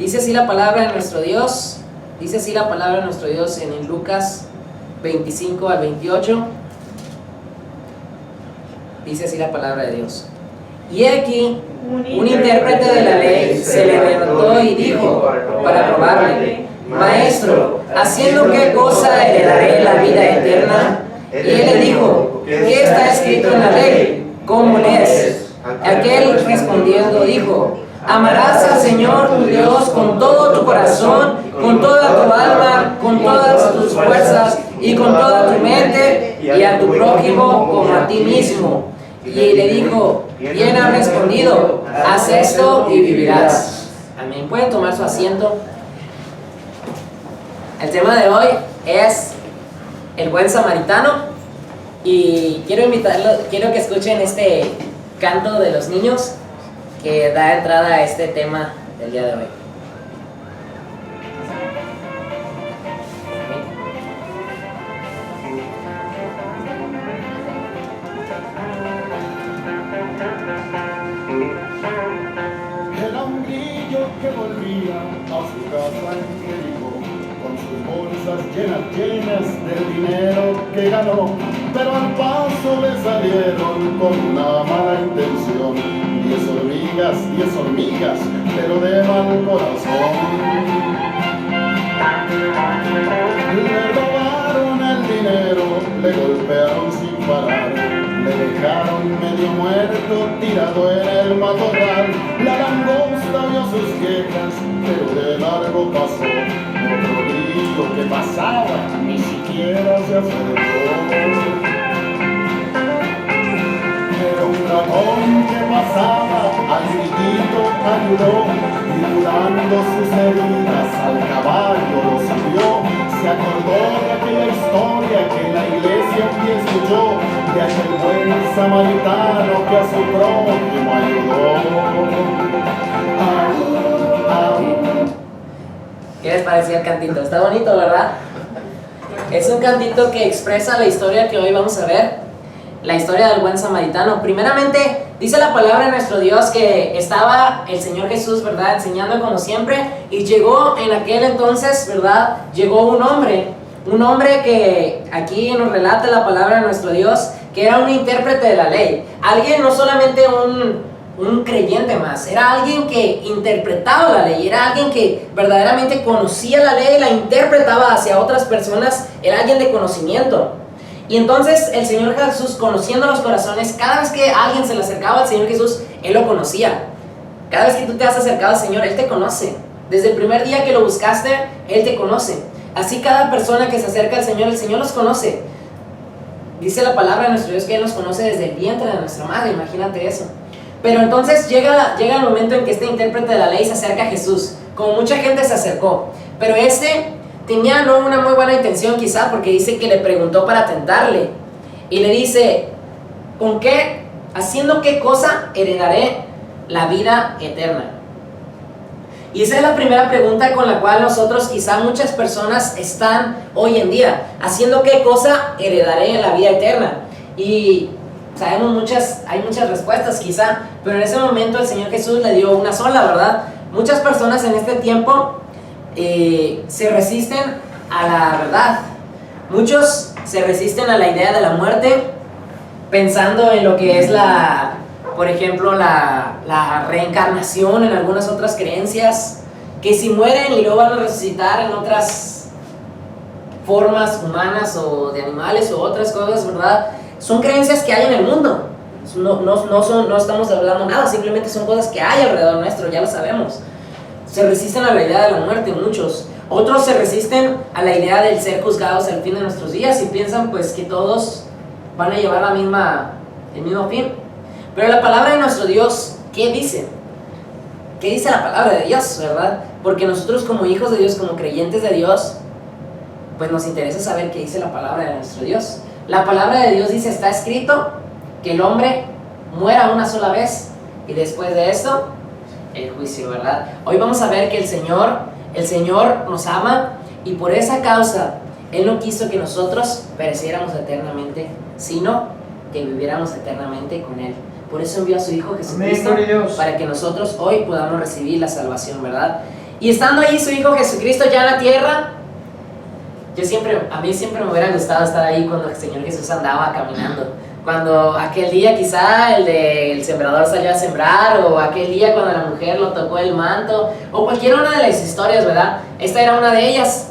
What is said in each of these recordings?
Dice así la palabra de nuestro Dios. Dice así la palabra de nuestro Dios en el Lucas 25 al 28. Dice así la palabra de Dios. Y aquí un intérprete de la ley se le levantó y dijo para probarle: Maestro, ¿haciendo qué cosa heredaré la vida eterna? Y él le dijo: ¿qué está escrito en la ley? ¿Cómo lees? Aquel respondiendo dijo: amarás al Señor tu Dios con todo tu corazón, con toda tu alma, con todas tus fuerzas y con toda tu mente, y a tu prójimo como a ti mismo. Y le dijo: bien has respondido, haz esto y vivirás. Amén. ¿Pueden tomar su asiento? El tema de hoy es el buen samaritano, y quiero que escuchen este canto de los niños que da entrada a este tema del día de hoy. Era un grillo que volvía a su casa en Jericó, con sus bolsas llenas del dinero que ganó, pero al paso le salieron con una mala intención. 10 hormigas, pero de mal corazón. Le robaron el dinero, le golpearon sin parar, le dejaron medio muerto tirado en el matorral. La langosta vio sus quejas, pero de largo pasó. Otro grillo que pasaba ni siquiera se acercó. Era un ratón que pasaba, al grillito ayudó, y curando sus heridas al caballo lo subió. Se acordó de aquella historia que en la iglesia un día escuchó, de aquel buen samaritano que a su prójimo ayudó. ¿Qué les parecía el cantito? Está bonito, ¿verdad? Es un cantito que expresa la historia que hoy vamos a ver. La historia del buen samaritano. Primeramente, dice la palabra de nuestro Dios que estaba el Señor Jesús, ¿verdad?, enseñando como siempre, y llegó en aquel entonces, ¿verdad?, llegó un hombre que aquí nos relata la palabra de nuestro Dios, que era un intérprete de la ley. Alguien, no solamente un creyente más, era alguien que interpretaba la ley, era alguien que verdaderamente conocía la ley, la interpretaba hacia otras personas, era alguien de conocimiento. Y entonces el Señor Jesús, conociendo los corazones, cada vez que alguien se le acercaba al Señor Jesús, Él lo conocía. Cada vez que tú te has acercado al Señor, Él te conoce. Desde el primer día que lo buscaste, Él te conoce. Así cada persona que se acerca al Señor, el Señor los conoce. Dice la palabra de nuestro Dios que Él nos conoce desde el vientre de nuestra madre, imagínate eso. Pero entonces llega el momento en que este intérprete de la ley se acerca a Jesús. Como mucha gente se acercó, pero tenía no una muy buena intención quizá, porque dice que le preguntó para tentarle. Y le dice: ¿haciendo qué cosa heredaré la vida eterna? Y esa es la primera pregunta con la cual nosotros, quizá muchas personas están hoy en día. ¿Haciendo qué cosa heredaré la vida eterna? Y sabemos hay muchas respuestas quizá, pero en ese momento el Señor Jesús le dio una sola, ¿verdad? Muchas personas en este tiempo se resisten a la verdad. Muchos se resisten a la idea de la muerte, pensando en lo que es por ejemplo, la reencarnación, en algunas otras creencias, que si mueren y luego van a resucitar en otras formas humanas o de animales o otras cosas, ¿verdad? Son creencias que hay en el mundo. No estamos hablando nada, simplemente son cosas que hay alrededor nuestro, ya lo sabemos. Se resisten a la idea de la muerte muchos. Otros se resisten a la idea del ser juzgados al fin de nuestros días y piensan pues que todos van a llevar el mismo fin. Pero la palabra de nuestro Dios, ¿qué dice? ¿Qué dice la palabra de Dios, verdad? Porque nosotros como hijos de Dios, como creyentes de Dios, pues nos interesa saber qué dice la palabra de nuestro Dios. La palabra de Dios dice: está escrito que el hombre muera una sola vez y después de esto el juicio, ¿verdad? Hoy vamos a ver que el Señor nos ama, y por esa causa Él no quiso que nosotros pereciéramos eternamente, sino que viviéramos eternamente con Él. Por eso envió a su Hijo Jesucristo, para que nosotros hoy podamos recibir la salvación, ¿verdad? Y estando ahí su Hijo Jesucristo ya en la tierra, a mí siempre me hubiera gustado estar ahí cuando el Señor Jesús andaba caminando. Cuando aquel día quizá el sembrador salió a sembrar, o aquel día cuando la mujer lo tocó el manto, o cualquier una de las historias, ¿verdad? Esta era una de ellas.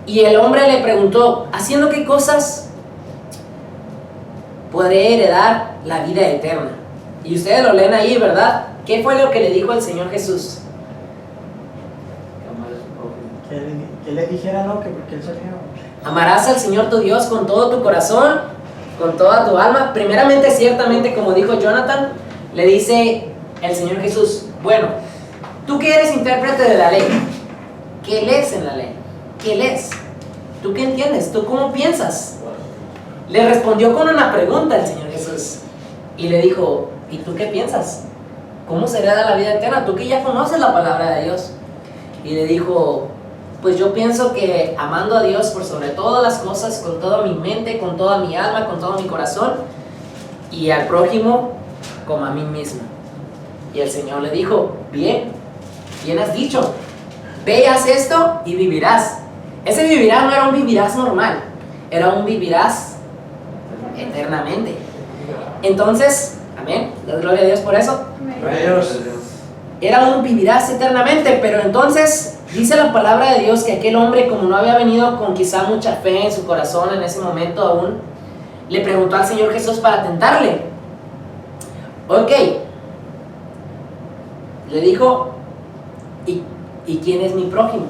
Y el hombre le preguntó, ¿haciendo qué cosas podré heredar la vida eterna? Y ustedes lo leen ahí, ¿verdad? ¿Qué fue lo que le dijo el Señor Jesús? Que le dijera no, que porque él salía. Amarás al Señor tu Dios con todo tu corazón, con toda tu alma. Primeramente, ciertamente, como dijo Jonathan, le dice el Señor Jesús, bueno, tú que eres intérprete de la ley, ¿qué lees en la ley? ¿Qué lees? ¿Tú qué entiendes? ¿Tú cómo piensas? Le respondió con una pregunta el Señor Jesús y le dijo, ¿y tú qué piensas? ¿Cómo se hereda la vida eterna? Tú que ya conoces la palabra de Dios. Y le dijo, pues yo pienso que amando a Dios por sobre todas las cosas, con toda mi mente, con toda mi alma, con todo mi corazón, y al prójimo como a mí mismo. Y el Señor le dijo, bien has dicho, ve y haz esto y vivirás. Ese vivirás no era un vivirás normal, era un vivirás eternamente. Entonces, amén, gloria a Dios por eso. Dios. Era un vivirás eternamente, pero entonces dice la palabra de Dios que aquel hombre, como no había venido con quizá mucha fe en su corazón en ese momento aún, le preguntó al Señor Jesús para tentarle. Ok, le dijo, ¿y quién es mi prójimo?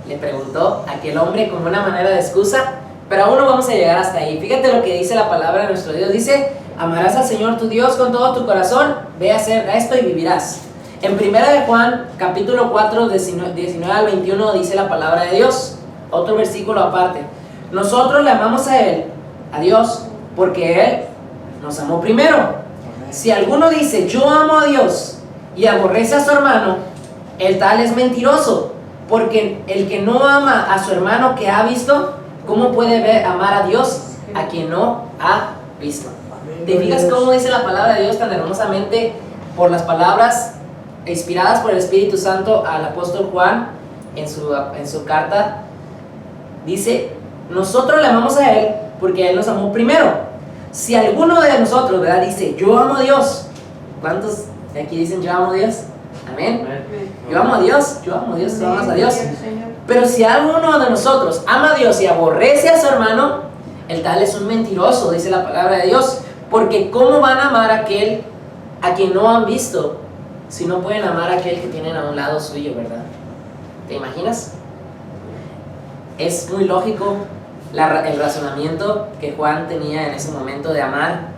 Le preguntó aquel hombre como una manera de excusa, pero aún no vamos a llegar hasta ahí. Fíjate lo que dice la palabra de nuestro Dios. Dice, amarás al Señor tu Dios con todo tu corazón, ve a hacer esto y vivirás. En 1 de Juan, capítulo 4, 19 al 21, dice la palabra de Dios. Otro versículo aparte. Nosotros le amamos a Él, a Dios, porque Él nos amó primero. Si alguno dice, yo amo a Dios, y aborrece a su hermano, el tal es mentiroso, porque el que no ama a su hermano que ha visto, ¿cómo puede amar a Dios a quien no ha visto? ¿Te fijas cómo dice la palabra de Dios tan hermosamente por las palabras inspiradas por el Espíritu Santo al apóstol Juan en su carta? Dice, nosotros le amamos a Él porque Él nos amó primero. Si alguno de nosotros, ¿verdad?, dice, yo amo a Dios, ¿cuántos de aquí dicen yo amo a Dios? Amén. Yo amo a Dios, tú amas a Dios. Pero si alguno de nosotros ama a Dios y aborrece a su hermano, el tal es un mentiroso, dice la palabra de Dios. Porque ¿cómo van a amar a aquel a quien no han visto si no pueden amar a aquel que tienen a un lado suyo, verdad? ¿Te imaginas? Es muy lógico el razonamiento que Juan tenía en ese momento de amar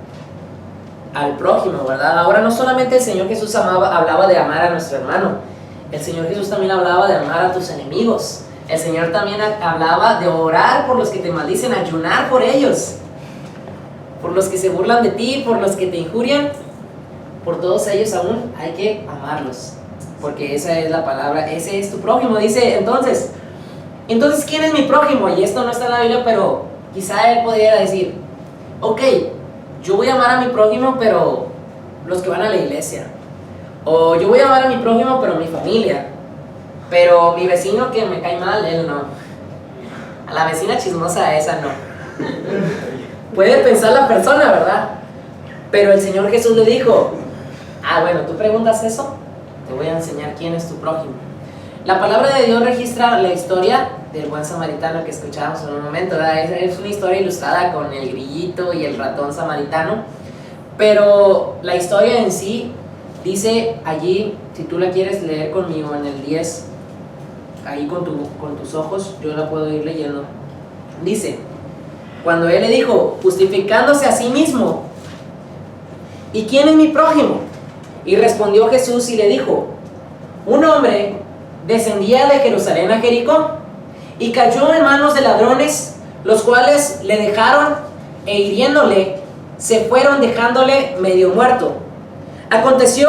al prójimo, ¿verdad? Ahora no solamente el Señor Jesús hablaba de amar a nuestro hermano, el Señor Jesús también hablaba de amar a tus enemigos. El Señor también hablaba de orar por los que te maldicen, ayunar por ellos, por los que se burlan de ti, por los que te injurian, por todos ellos aún hay que amarlos, porque esa es la palabra, ese es tu prójimo. Dice, entonces, ¿quién es mi prójimo? Y esto no está en la Biblia, pero quizá él pudiera decir, ok, yo voy a amar a mi prójimo, pero los que van a la iglesia. O yo voy a amar a mi prójimo, pero mi familia. Pero mi vecino que me cae mal, él no. A la vecina chismosa, esa no. Puede pensar la persona, ¿verdad? Pero el Señor Jesús le dijo, bueno, ¿tú preguntas eso? Te voy a enseñar quién es tu prójimo. La palabra de Dios registra la historia del buen samaritano que escuchábamos en un momento, ¿verdad? Es una historia ilustrada con el grillito y el ratón samaritano, pero la historia en sí dice allí, si tú la quieres leer conmigo en el 10, ahí con tus ojos, yo la puedo ir leyendo. Dice, cuando él le dijo, justificándose a sí mismo, ¿y quién es mi prójimo? Y respondió Jesús y le dijo, un hombre descendía de Jerusalén a Jericó y cayó en manos de ladrones, los cuales le dejaron e hiriéndole, se fueron dejándole medio muerto. Aconteció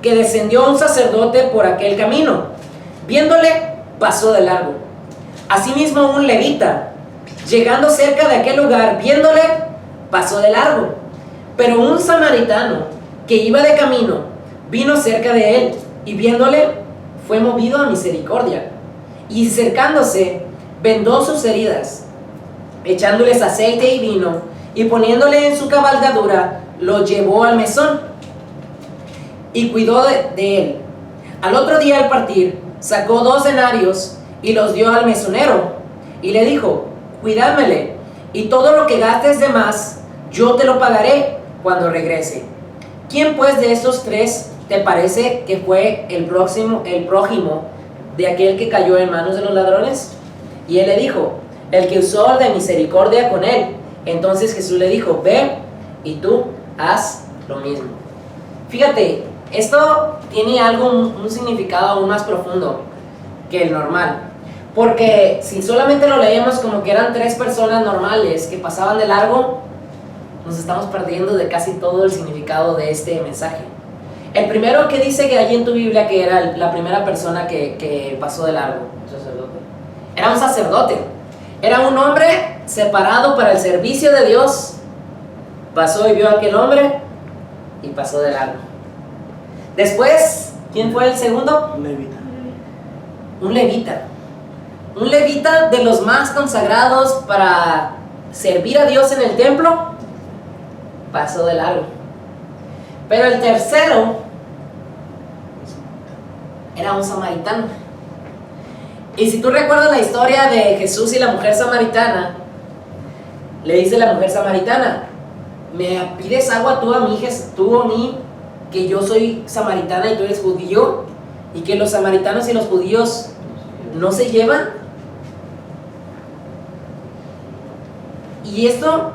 que descendió un sacerdote por aquel camino, viéndole, pasó de largo. Asimismo un levita, llegando cerca de aquel lugar, viéndole, pasó de largo. Pero un samaritano que iba de camino, vino cerca de él y viéndole, fue movido a misericordia, y cercándose, vendó sus heridas, echándoles aceite y vino, y poniéndole en su cabalgadura, lo llevó al mesón, y cuidó de él. Al otro día al partir, sacó 2 denarios, y los dio al mesonero, y le dijo: cuídamele, y todo lo que gastes de más, yo te lo pagaré cuando regrese. ¿Quién pues de estos 3 te parece que fue el prójimo de aquel que cayó en manos de los ladrones? Y él le dijo: el que usó de misericordia con él. Entonces Jesús le dijo: ve y tú haz lo mismo. Fíjate, esto tiene un significado aún más profundo que el normal, porque si solamente lo leemos como que eran 3 personas normales que pasaban de largo, nos estamos perdiendo de casi todo el significado de este mensaje. El primero que dice que hay en tu Biblia que era la primera persona que pasó de largo, era un sacerdote, era un hombre separado para el servicio de Dios. Pasó y vio a aquel hombre y pasó de largo. Después, ¿quién fue el segundo? Un levita. Un levita. Un levita de los más consagrados para servir a Dios en el templo, pasó de largo. Pero el tercero era un samaritano. Y si tú recuerdas la historia de Jesús y la mujer samaritana, le dice la mujer samaritana: ¿me pides agua tú a mí, que yo soy samaritana y tú eres judío? Y que los samaritanos y los judíos no se llevan. Y esto,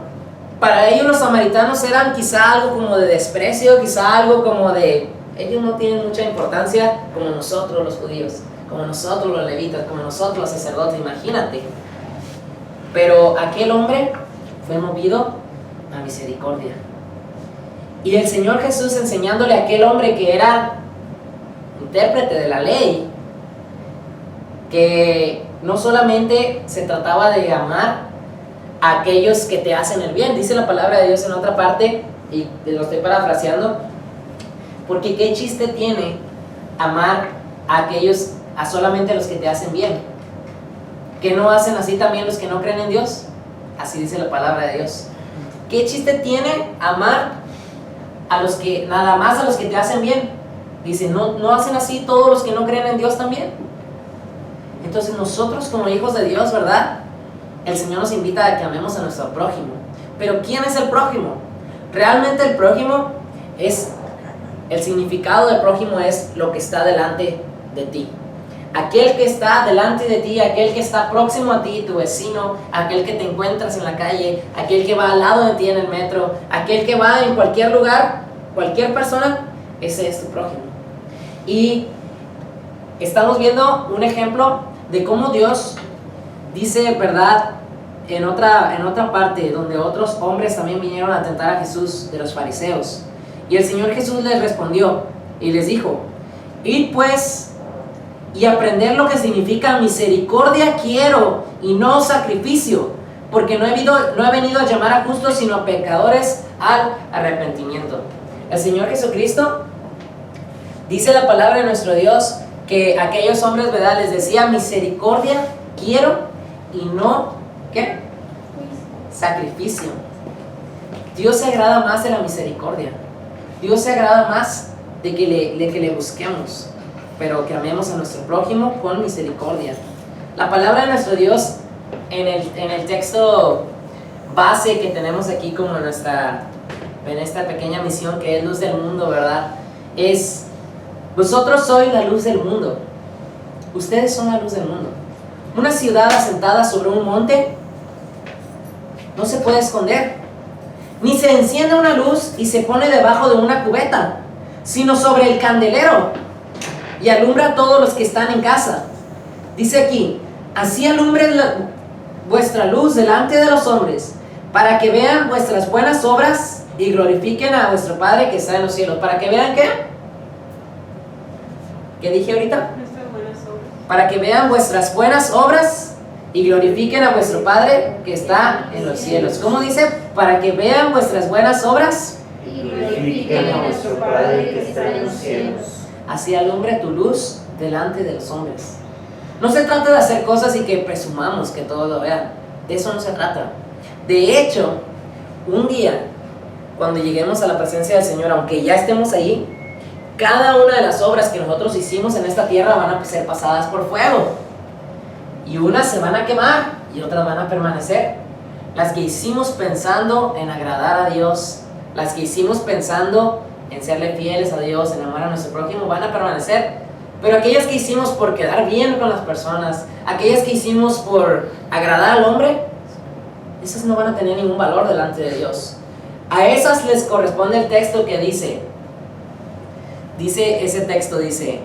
para ellos los samaritanos eran quizá algo como de desprecio, quizá algo como de, ellos no tienen mucha importancia como nosotros los judíos, como nosotros los levitas, como nosotros los sacerdotes, imagínate. Pero aquel hombre fue movido a misericordia. Y el Señor Jesús, enseñándole a aquel hombre que era intérprete de la ley, que no solamente se trataba de amar a aquellos que te hacen el bien, dice la palabra de Dios en otra parte, y te lo estoy parafraseando, porque qué chiste tiene amar a solamente a los que te hacen bien, que no hacen así también los que no creen en Dios. Así dice la palabra de Dios. ¿Qué chiste tiene amar a los que, nada más a los que te hacen bien? Dice, ¿no hacen así todos los que no creen en Dios también? Entonces nosotros como hijos de Dios, ¿verdad? El Señor nos invita a que amemos a nuestro prójimo. Pero ¿quién es el prójimo? Realmente el prójimo es, el significado del prójimo es lo que está delante de ti. Aquel que está delante de ti, aquel que está próximo a ti, tu vecino, aquel que te encuentras en la calle, aquel que va al lado de ti en el metro, aquel que va en cualquier lugar, cualquier persona, ese es tu prójimo. Y estamos viendo un ejemplo de cómo Dios dice, ¿verdad? En otra parte, donde otros hombres también vinieron a tentar a Jesús, de los fariseos. Y el Señor Jesús les respondió y les dijo: id pues y aprender lo que significa misericordia quiero y no sacrificio, porque no he venido a llamar a justos sino a pecadores al arrepentimiento. El Señor Jesucristo, dice la palabra de nuestro Dios, que aquellos hombres, ¿verdad?, les decía: misericordia quiero y no, ¿qué? Sacrificio. Dios se agrada más de la misericordia. Dios se agrada más de que le busquemos, pero que amemos a nuestro prójimo con misericordia. La palabra de nuestro Dios en el texto base que tenemos aquí como en esta pequeña misión que es luz del mundo, ¿verdad? Es: vosotros sois la luz del mundo. Ustedes son la luz del mundo. Una ciudad asentada sobre un monte no se puede esconder, ni se enciende una luz y se pone debajo de una cubeta, sino sobre el candelero, y alumbra a todos los que están en casa. Dice aquí: así alumbre vuestra luz delante de los hombres, para que vean vuestras buenas obras y glorifiquen a vuestro Padre que está en los cielos. ¿Para que vean qué? ¿Qué dije ahorita? Para que vean vuestras buenas obras y glorifiquen a vuestro Padre que está en los cielos. ¿Cómo dice? Para que vean vuestras buenas obras y glorifiquen a nuestro Padre que está en los cielos. Así alumbre tu luz delante de los hombres. No se trata de hacer cosas y que presumamos que todos lo vean. De eso no se trata. De hecho, un día, cuando lleguemos a la presencia del Señor, aunque ya estemos allí, cada una de las obras que nosotros hicimos en esta tierra van a ser pasadas por fuego. Y unas se van a quemar y otras van a permanecer. Las que hicimos pensando en agradar a Dios, las que hicimos pensando en serle fieles a Dios, en amar a nuestro prójimo, van a permanecer. Pero aquellas que hicimos por quedar bien con las personas, aquellas que hicimos por agradar al hombre, esas no van a tener ningún valor delante de Dios. A esas les corresponde el texto que dice ese texto dice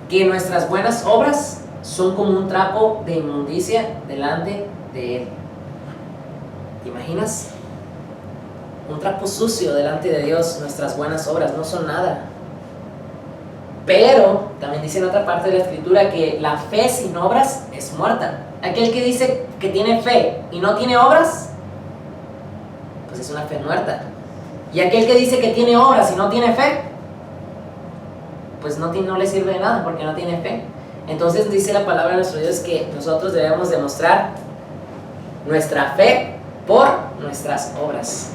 que nuestras buenas obras son como un trapo de inmundicia delante de Él. ¿Te imaginas? Un trapo sucio delante de Dios. Nuestras buenas obras no son nada. Pero también dice en otra parte de la escritura que la fe sin obras es muerta. Aquel que dice que tiene fe y no tiene obras, pues es una fe muerta. Y aquel que dice que tiene obras y no tiene fe, pues no le sirve de nada porque no tiene fe. Entonces dice la palabra de nuestro Dios que nosotros debemos demostrar nuestra fe por nuestras obras.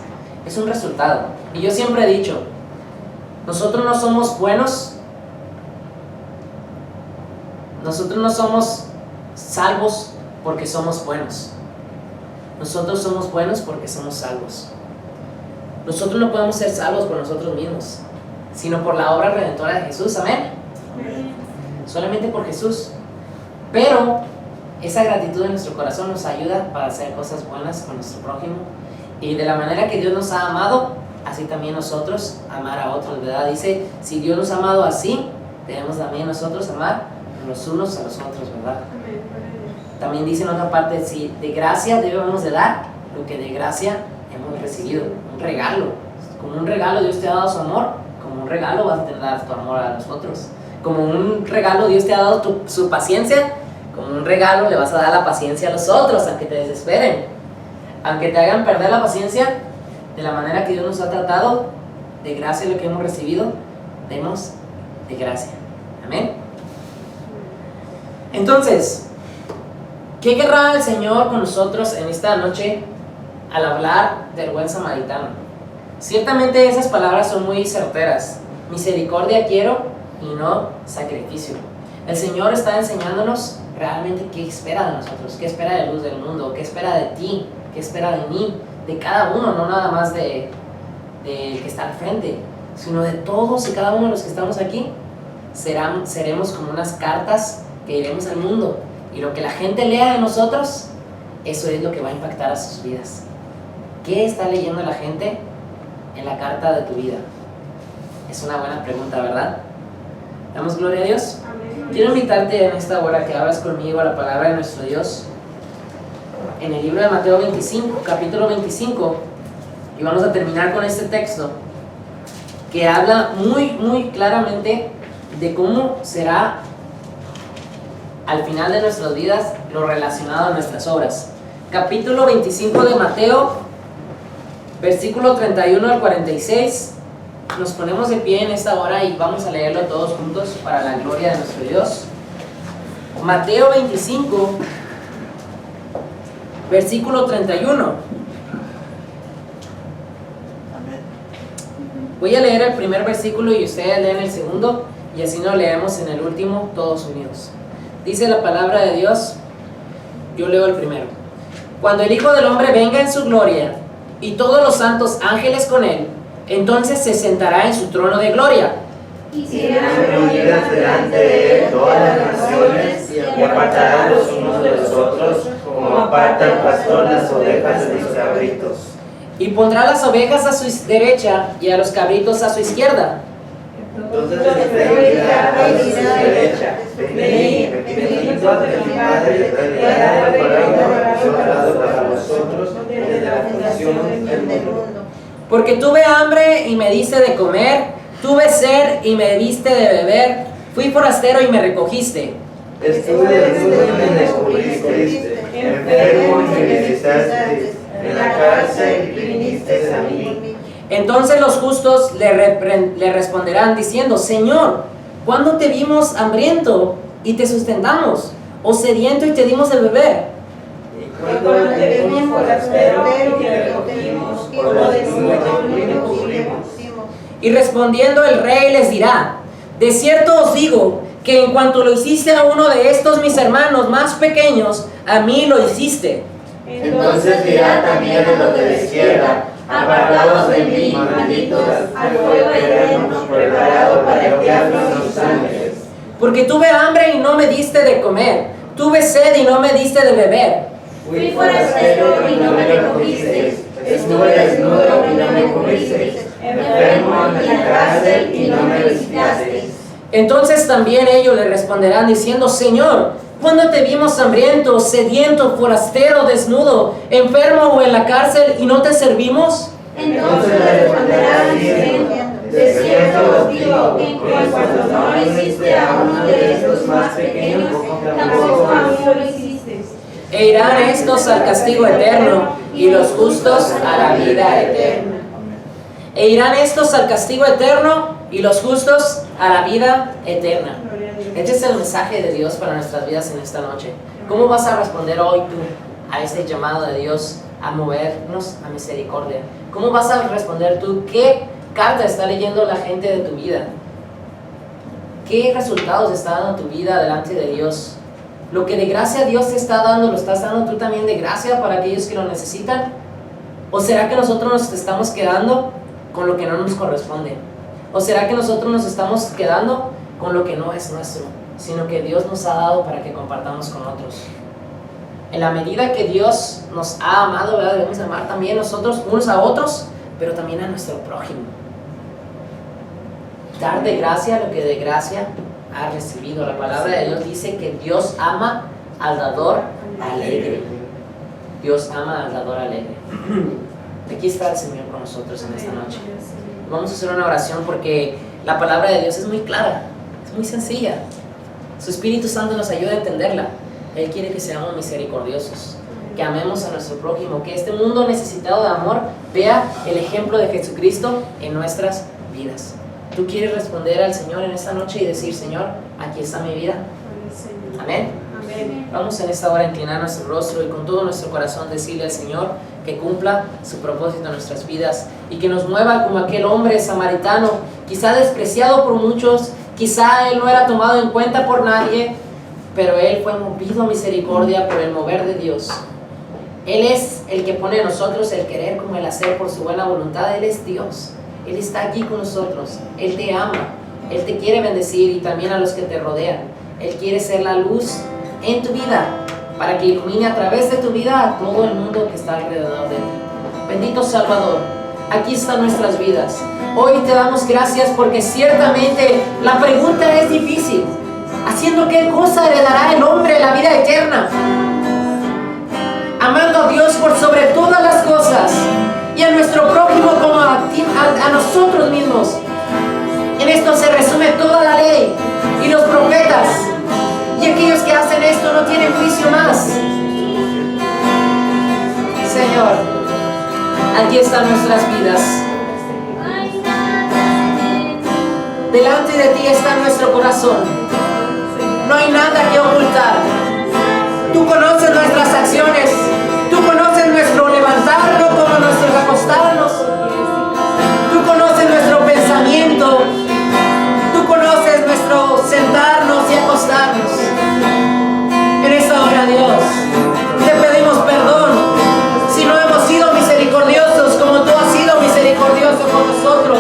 Es un resultado. Y yo siempre he dicho, nosotros no somos buenos, nosotros no somos salvos porque somos buenos. Nosotros somos buenos porque somos salvos. Nosotros no podemos ser salvos por nosotros mismos, sino por la obra redentora de Jesús. Amén. Solamente por Jesús. Pero esa gratitud en nuestro corazón nos ayuda para hacer cosas buenas con nuestro prójimo. Y de la manera que Dios nos ha amado, así también nosotros amar a otros, ¿verdad? Dice, si Dios nos ha amado así, debemos también nosotros amar los unos a los otros, ¿verdad? También dice en otra parte, si de gracia debemos de dar lo que de gracia hemos recibido, un regalo. Como un regalo Dios te ha dado su amor, como un regalo vas a dar tu amor a los otros. Como un regalo Dios te ha dado su paciencia, como un regalo le vas a dar la paciencia a los otros, aunque te desesperen, aunque te hagan perder la paciencia. De la manera que Dios nos ha tratado, de gracia lo que hemos recibido, demos de gracia. Amén. Entonces, ¿qué querrá el Señor con nosotros en esta noche al hablar del buen samaritano? Ciertamente esas palabras son muy certeras. Misericordia quiero y no sacrificio. El Señor está enseñándonos realmente qué espera de nosotros, qué espera de luz del mundo, qué espera de ti, qué espera de mí, de cada uno, no nada más de que está al frente, sino de todos y cada uno de los que estamos aquí. Seremos como unas cartas que iremos al mundo, y lo que la gente lea de nosotros, eso es lo que va a impactar a sus vidas. ¿Qué está leyendo la gente en la carta de tu vida? Es una buena pregunta, ¿verdad? ¿Damos gloria a Dios? Amén. Quiero invitarte en esta hora que abras conmigo a la palabra de nuestro Dios en el libro de Mateo 25, capítulo 25, y vamos a terminar con este texto que habla muy claramente de cómo será al final de nuestras vidas lo relacionado a nuestras obras. Capítulo 25 de Mateo, versículo 31 al 46. Nos ponemos de pie en esta hora y vamos a leerlo todos juntos para la gloria de nuestro Dios. Mateo 25, versículo 31. Amén. Voy a leer el primer versículo y ustedes leen el segundo, y así nos leemos en el último todos unidos. Dice la palabra de Dios, yo leo el primero. Cuando el Hijo del Hombre venga en su gloria y todos los santos ángeles con él, entonces se sentará en su trono de gloria. Y serán reunidas delante de él todas las naciones, y apartará los unos de los otros, como aparta el pastor las ovejas de los cabritos. Y pondrá las ovejas a su derecha y a los cabritos a su izquierda. Entonces le dirá a su derecha: venid, benditos de mi Padre, heredad del reino que os ha dado para vosotros desde la fundación del mundo. Porque tuve hambre y me diste de comer, tuve sed y me diste de beber, fui forastero y me recogiste. Estuve desnudo y me descubriste, enfermo y me visitaste, en la cárcel y viniste a mí. Entonces los justos le responderán diciendo: Señor, ¿cuándo te vimos hambriento y te sustentamos, o sediento y te dimos de beber? Cuando te vimos forastero y te recogimos, o desnudo y te cubrimos. Y respondiendo el rey les dirá: de cierto os digo que en cuanto lo hiciste a uno de estos mis hermanos más pequeños, a mí lo hiciste. Entonces dirá también a los de la izquierda: apartados de mí, malditos, al fuego eterno preparado para el diablo y sus ángeles. Porque tuve hambre y no me diste de comer, tuve sed y no me diste de beber. Fui forastero y no me recogisteis, estuve desnudo y no me cubristeis, enfermo en la cárcel y no me visitasteis. Entonces también ellos le responderán diciendo: Señor, ¿cuándo te vimos hambriento, sediento, forastero, desnudo, enfermo o en la cárcel y no te servimos? Entonces le responderán diciendo: de cierto os digo que cuando no lo hiciste a uno de estos más pequeños, tampoco a mí lo hicisteis. E irán estos al castigo eterno y los justos a la vida eterna. E irán estos al castigo eterno y los justos a la vida eterna. Este es el mensaje de Dios para nuestras vidas en esta noche. ¿Cómo vas a responder hoy tú a este llamado de Dios a movernos a misericordia? ¿Cómo vas a responder tú? ¿Qué carta está leyendo la gente de tu vida? ¿Qué resultados está dando tu vida delante de Dios? Lo que de gracia Dios te está dando, ¿lo estás dando tú también de gracia para aquellos que lo necesitan? ¿O será que nosotros nos estamos quedando con lo que no nos corresponde? ¿O será que nosotros nos estamos quedando con lo que no es nuestro, sino que Dios nos ha dado para que compartamos con otros? En la medida que Dios nos ha amado, ¿verdad?, debemos amar también nosotros unos a otros, pero también a nuestro prójimo. Dar de gracia lo que de gracia ha recibido. La palabra de Dios dice que Dios ama al dador alegre. Dios ama al dador alegre. Aquí está el Señor con nosotros en esta noche. Vamos a hacer una oración porque la palabra de Dios es muy clara, es muy sencilla. Su Espíritu Santo nos ayuda a entenderla. Él quiere que seamos misericordiosos, que amemos a nuestro prójimo, que este mundo necesitado de amor vea el ejemplo de Jesucristo en nuestras vidas. ¿Tú quieres responder al Señor en esta noche y decir: Señor, aquí está mi vida? Amén. Amén. Vamos en esta hora a inclinar nuestro rostro y con todo nuestro corazón decirle al Señor que cumpla su propósito en nuestras vidas y que nos mueva como aquel hombre samaritano, quizá despreciado por muchos, quizá él no era tomado en cuenta por nadie, pero él fue movido a misericordia por el mover de Dios. Él es el que pone en nosotros el querer como el hacer por su buena voluntad. Él es Dios, Él está aquí con nosotros, Él te ama, Él te quiere bendecir y también a los que te rodean. Él quiere ser la luz en tu vida para que ilumine a través de tu vida a todo el mundo que está alrededor de ti. Bendito Salvador, aquí están nuestras vidas. Hoy te damos gracias porque ciertamente la pregunta es difícil. ¿Haciendo qué cosa heredará el hombre la vida eterna? Amando a Dios por sobre todas las cosas y a nuestro prójimo como a nosotros mismos. En esto se resume toda la ley y los profetas. Y aquellos que hacen esto no tienen juicio más. Señor, aquí están nuestras vidas. Delante de ti está nuestro corazón. No hay nada que ocultar. Tú conoces nuestras acciones. Tú conoces nuestro levantarnos como nuestro acostarnos. Tú conoces nuestro pensamiento. Tú conoces nuestro sentarnos y acostarnos. En esta hora, Dios, te pedimos perdón si no hemos sido misericordiosos como tú has sido misericordioso con nosotros.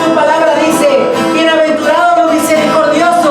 Tu palabra dice: bienaventurados los misericordiosos,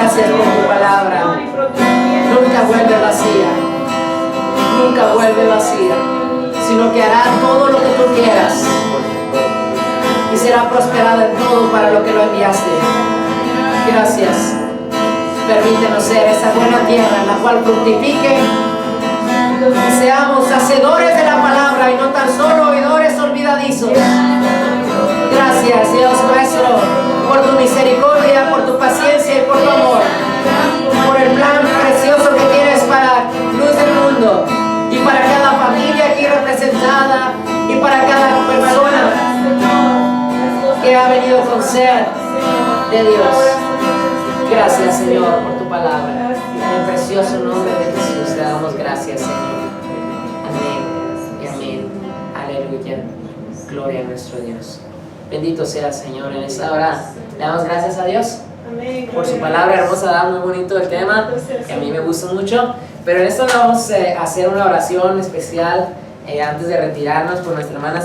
Gracias por tu palabra. Nunca vuelve vacía. Nunca vuelve vacía, sino que hará todo lo que tú quieras y será prosperada en todo para lo que lo enviaste. Gracias. Permítenos ser esa buena tierra en la cual fructifique y seamos hacedores de la palabra y no tan solo oidores olvidadizos. Gracias, Dios nuestro, por tu misericordia, por tu paciencia y por tu amor, por el plan precioso que tienes para Luz del Mundo y para cada familia aquí representada y para cada persona que ha venido con sed de Dios. Gracias, Señor, por tu palabra. En el precioso nombre de Jesús te damos gracias, Señor. Amén y amén. Aleluya. Gloria a nuestro Dios. Bendito sea el Señor en esta hora. Le damos gracias a Dios por su palabra hermosa, da muy bonito el tema, que a mí me gusta mucho. Pero en esto vamos a hacer una oración especial antes de retirarnos por nuestra hermana